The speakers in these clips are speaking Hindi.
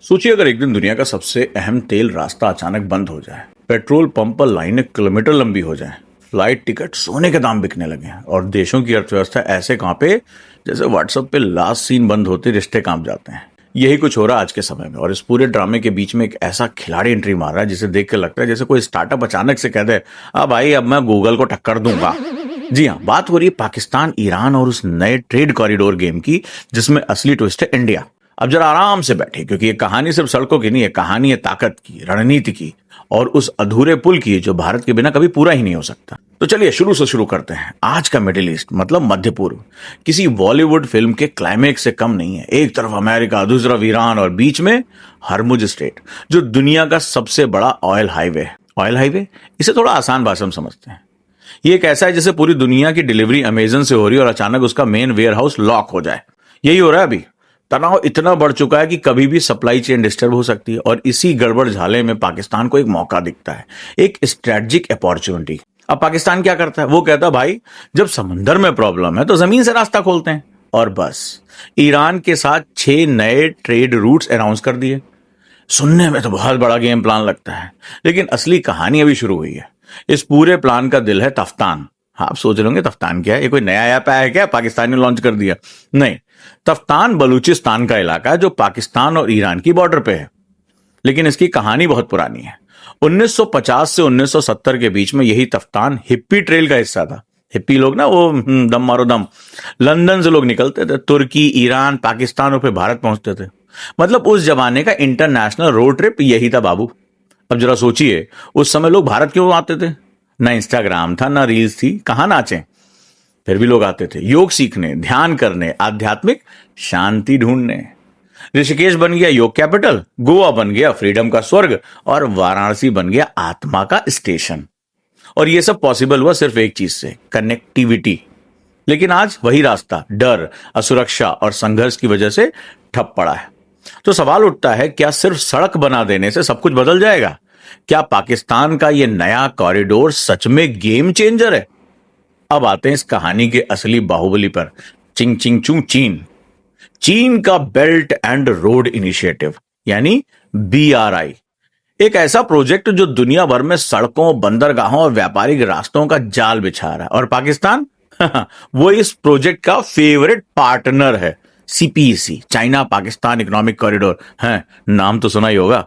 सोचिए अगर एक दिन दुनिया का सबसे अहम तेल रास्ता अचानक बंद हो जाए, पेट्रोल पंप पर लाइनें किलोमीटर लंबी हो जाएं, फ्लाइट टिकट सोने के दाम बिकने लगे और देशों की अर्थव्यवस्था ऐसे कांपे जैसे व्हाट्सएप पे लास्ट सीन बंद होते रिश्ते कांप जाते हैं। यही कुछ हो रहा है आज के समय में, और इस पूरे ड्रामे के बीच में एक ऐसा खिलाड़ी एंट्री मार रहा है जिसे देख के लगता है जैसे कोई स्टार्टअप अचानक से कह दे, भाई अब मैं गूगल को टक्कर दूंगा। जी हाँ, बात हो रही है पाकिस्तान, ईरान और उस नए ट्रेड कॉरिडोर गेम की जिसमें असली ट्विस्ट है इंडिया। अब जरा आराम से बैठे, क्योंकि ये कहानी सिर्फ सड़कों की नहीं है, कहानी है ताकत की, रणनीति की और उस अधूरे पुल की जो भारत के बिना कभी पूरा ही नहीं हो सकता। तो चलिए शुरू से शुरू करते हैं। आज का मिडिल ईस्ट मतलब मध्य पूर्व किसी बॉलीवुड फिल्म के क्लाइमेक्स से कम नहीं है। एक तरफ अमेरिका, दूसरी तरफ ईरान और बीच में हरमुज स्ट्रेट, जो दुनिया का सबसे बड़ा ऑयल हाईवे है। ऑयल हाईवे, इसे थोड़ा आसान भाषा में समझते हैं। ये एक ऐसा है जैसे पूरी दुनिया की डिलीवरी अमेजन से हो रही है और अचानक उसका मेन वेयर हाउस लॉक हो जाए। यही हो रहा है अभी। तनाव इतना बढ़ चुका है कि कभी भी सप्लाई चेन डिस्टर्ब हो सकती है, और इसी गड़बड़ झाले में पाकिस्तान को एक मौका दिखता है, एक स्ट्रेटजिक अपॉर्चुनिटी। अब पाकिस्तान क्या करता है? वो कहता है भाई जब समंदर में प्रॉब्लम है तो जमीन से रास्ता खोलते हैं। और बस ईरान के साथ 6 नए ट्रेड रूट्स अनाउंस कर दिए। सुनने में तो बहुत बड़ा गेम प्लान लगता है, लेकिन असली कहानी अभी शुरू हुई है। इस पूरे प्लान का दिल है तफ्तान। हाँ, आप सोच रहे होंगे तफ्तान क्या है? ये कोई नया ऐप है क्या, पाकिस्तान ने लॉन्च कर दिया? नहीं, तफ्तान बलूचिस्तान का इलाका है जो पाकिस्तान और ईरान की बॉर्डर पे है। लेकिन इसकी कहानी बहुत पुरानी है। 1950 से 1970 के बीच में यही तफ्तान हिप्पी ट्रेल का हिस्सा था। हिप्पी लोग ना, वो दम मारो दम, लंदन से लोग निकलते थे, तुर्की, ईरान, पाकिस्तान और फिर भारत पहुंचते थे। मतलब उस जमाने का इंटरनेशनल रोड ट्रिप यही था बाबू। अब जरा सोचिए, उस समय लोग भारत क्यों आते थे? ना इंस्टाग्राम था, ना रील्स थी, कहां नाचे, फिर भी लोग आते थे योग सीखने, ध्यान करने, आध्यात्मिक शांति ढूंढने। ऋषिकेश बन गया योग कैपिटल, गोवा बन गया फ्रीडम का स्वर्ग, और वाराणसी बन गया आत्मा का स्टेशन। और यह सब पॉसिबल हुआ सिर्फ एक चीज से, कनेक्टिविटी। लेकिन आज वही रास्ता डर, असुरक्षा और संघर्ष की वजह से ठप पड़ा है। तो सवाल उठता है, क्या सिर्फ सड़क बना देने से सब कुछ बदल जाएगा? क्या पाकिस्तान का यह नया कॉरिडोर सच में गेम चेंजर है? अब आते हैं इस कहानी के असली बाहुबली पर। चिंग चिंग चू चीन। चीन का बेल्ट एंड रोड इनिशिएटिव यानी BRI, एक ऐसा प्रोजेक्ट जो दुनिया भर में सड़कों, बंदरगाहों और व्यापारिक रास्तों का जाल बिछा रहा है। और पाकिस्तान वो इस प्रोजेक्ट का फेवरेट पार्टनर है। CPEC, China Pakistan economic corridor है, नाम तो सुना ही होगा।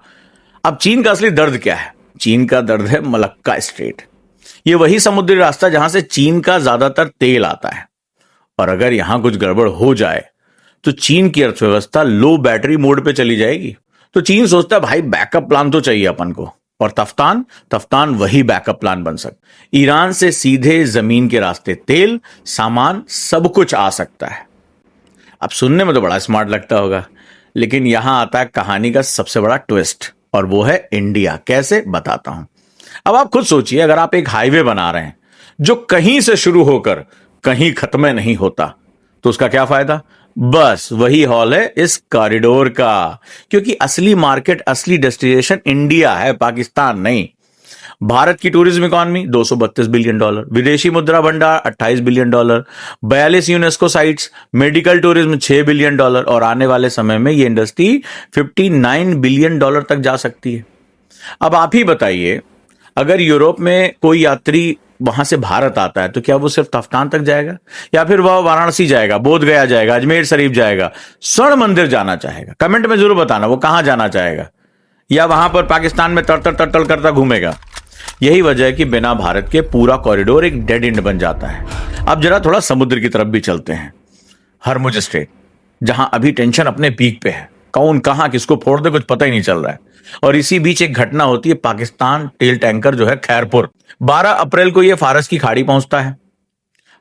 अब चीन का असली दर्द क्या है? चीन का दर्द है मलक्का स्ट्रेट। ये वही समुद्री रास्ता जहां से चीन का ज्यादातर तेल आता है। और अगर यहां कुछ गड़बड़ हो जाए तो चीन की अर्थव्यवस्था लो बैटरी मोड पे चली जाएगी। तो चीन सोचता है भाई बैकअप प्लान तो चाहिए अपन को, और तफ्तान वही बैकअप प्लान बन सकता। ईरान से सीधे जमीन के रास्ते तेल, सामान, सब कुछ आ सकता है। अब सुनने में तो बड़ा स्मार्ट लगता होगा, लेकिन यहां आता है कहानी का सबसे बड़ा ट्विस्ट, और वो है इंडिया। कैसे, बताता हूं। अब आप खुद सोचिए, अगर आप एक हाईवे बना रहे हैं जो कहीं से शुरू होकर कहीं खत्म नहीं होता, तो उसका क्या फायदा? बस वही हॉल है इस कॉरिडोर का, क्योंकि असली मार्केट, असली डेस्टिनेशन इंडिया है, पाकिस्तान नहीं। भारत की टूरिज्म इकॉनमी $232 बिलियन, विदेशी मुद्रा भंडार $28 billion, 42 UNESCO sites, medical tourism $6 billion, और आने वाले समय में यह इंडस्ट्री $59 बिलियन तक जा सकती है। अब आप ही बताइए, अगर यूरोप में कोई यात्री वहां से भारत आता है तो क्या वो सिर्फ तफ्तान तक जाएगा, या फिर वह वाराणसी जाएगा, बोध गया जाएगा, अजमेर शरीफ जाएगा, स्वर्ण मंदिर जाना चाहेगा? कमेंट में जरूर बताना वो कहां जाना चाहेगा, या वहां पर पाकिस्तान में तड़तड़ करता घूमेगा। यही वजह है कि बिना भारत के पूरा कॉरिडोर एक डेड एंड बन जाता है। अब जरा थोड़ा समुद्र की तरफ भी चलते हैं। हरमुज स्ट्रेट, जहां अभी टेंशन अपने पीक पे है, कौन कहां किसको फोड़ दे कुछ पता ही नहीं चल रहा है। और इसी बीच एक घटना होती है। पाकिस्तान तेल टैंकर जो है खैरपुर, 12 अप्रैल को यह फारस की खाड़ी पहुंचता है।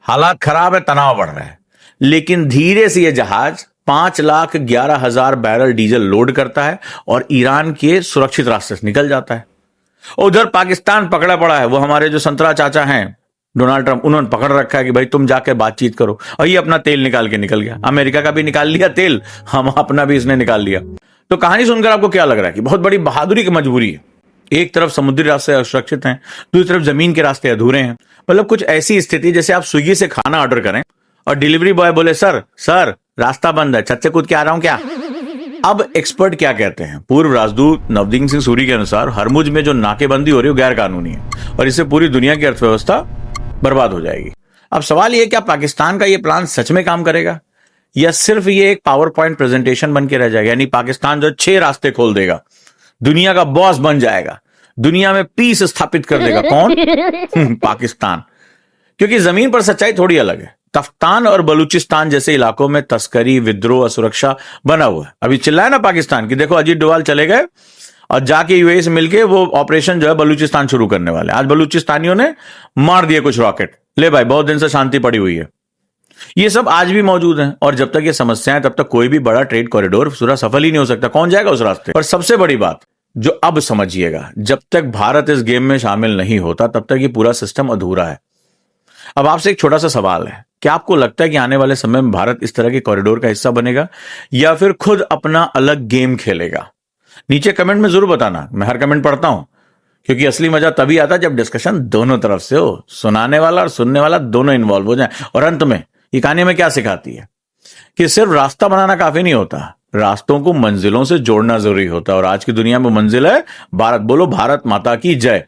हालात खराब है, तनाव बढ़ रहा है, लेकिन धीरे से यह जहाज 5,11,000 बैरल डीजल लोड करता है और ईरान के सुरक्षित रास्ते से निकल जाता है। उधर पाकिस्तान पकड़ा पड़ा है। वो हमारे जो संतरा चाचा हैं डोनाल्ड ट्रंप, उन्होंने पकड़ रखा है कि भाई तुम जाकर बातचीत करो, और ये अपना तेल निकाल के निकल गया। अमेरिका का भी निकाल लिया तेल, हम अपना भी इसने निकाल लिया। तो कहानी सुनकर आपको क्या लग रहा है कि बहुत बड़ी बहादुरी की मजबूरी है? एक तरफ समुद्री रास्ते असुरक्षित हैं, दूसरी तरफ जमीन के रास्ते अधूरे हैं। मतलब कुछ ऐसी स्थिति जैसे आप स्विगी से खाना ऑर्डर करें और डिलीवरी बॉय बोले, सर रास्ता बंद है, छत से कूद के आ रहा हूं क्या? अब एक्सपर्ट क्या कहते हैं? पूर्व राजदूत नवदीप सिंह सूरी के अनुसार हरमुज में जो नाकेबंदी हो रही है वो गैर कानूनी है और इससे पूरी दुनिया की अर्थव्यवस्था बर्बाद हो जाएगी। अब सवाल ये, क्या पाकिस्तान का ये प्लान सच में काम करेगा या सिर्फ ये एक पावर पॉइंट प्रेजेंटेशन बन के रह जाएगा? यानी पाकिस्तान जो 6 रास्ते खोल देगा, दुनिया का बॉस बन जाएगा, दुनिया में पीस स्थापित कर देगा। कौन? पाकिस्तान। क्योंकि जमीन पर सच्चाई थोड़ी अलग है। तख्तान और बलूचिस्तान जैसे इलाकों में तस्करी, विद्रोह, असुरक्षा बना हुआ है। अभी चिल्लाए ना पाकिस्तान की, देखो अजीत डोभाल चले गए और जाके यूएई से मिलके वो ऑपरेशन जो है बलूचिस्तान शुरू करने वाले। आज बलूचिस्तानियों ने मार दिए कुछ रॉकेट। ले भाई, बहुत दिन से शांति पड़ी हुई है। ये सब आज भी मौजूद है और जब तक ये समस्याएं, तब तक कोई भी बड़ा ट्रेड कॉरिडोर पूरा सफल ही नहीं हो सकता। कौन जाएगा उस रास्ते पर? सबसे बड़ी बात जो अब समझिएगा, जब तक भारत इस गेम में शामिल नहीं होता तब तक ये पूरा सिस्टम अधूरा है। अब आपसे एक छोटा सा सवाल है, क्या आपको लगता है कि आने वाले समय में भारत इस तरह के कॉरिडोर का हिस्सा बनेगा या फिर खुद अपना अलग गेम खेलेगा? नीचे कमेंट में जरूर बताना, मैं हर कमेंट पढ़ता हूं, क्योंकि असली मजा तभी आता है जब डिस्कशन दोनों तरफ से हो, सुनाने वाला और सुनने वाला दोनों इन्वॉल्व हो जाए। और अंत में ये कहानी में क्या सिखाती है कि सिर्फ रास्ता बनाना काफी नहीं होता, रास्तों को मंजिलों से जोड़ना जरूरी होता है। और आज की दुनिया में मंजिल है भारत। बोलो भारत माता की जय।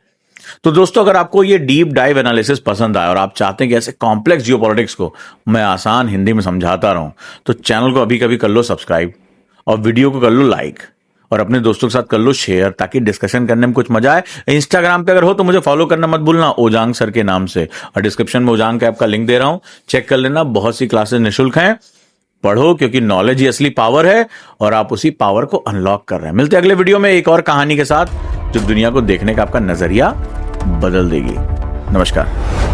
तो दोस्तों, अगर आपको ये डीप डाइव एनालिसिस पसंद आया और आप चाहते हैं कि ऐसे कॉम्प्लेक्स जियोपॉलिटिक्स को मैं आसान हिंदी में समझाता रहूं, तो चैनल को अभी कभी कर लो सब्सक्राइब और वीडियो को कर लो लाइक और अपने दोस्तों के साथ कर लो शेयर, ताकि डिस्कशन करने में कुछ मजा आए। इंस्टाग्राम पे अगर हो तो मुझे फॉलो करना मत भूलना, ओजांग सर के नाम से, और डिस्क्रिप्शन में ओजांग ऐप का लिंक दे रहा हूं, चेक कर लेना। बहुत सी क्लासेस निःशुल्क हैं, पढ़ो, क्योंकि नॉलेज ही असली पावर है और आप उसी पावर को अनलॉक कर रहे हैं। मिलते हैं अगले वीडियो में एक और कहानी के साथ जो दुनिया को देखने का आपका नजरिया बदल देगी। नमस्कार।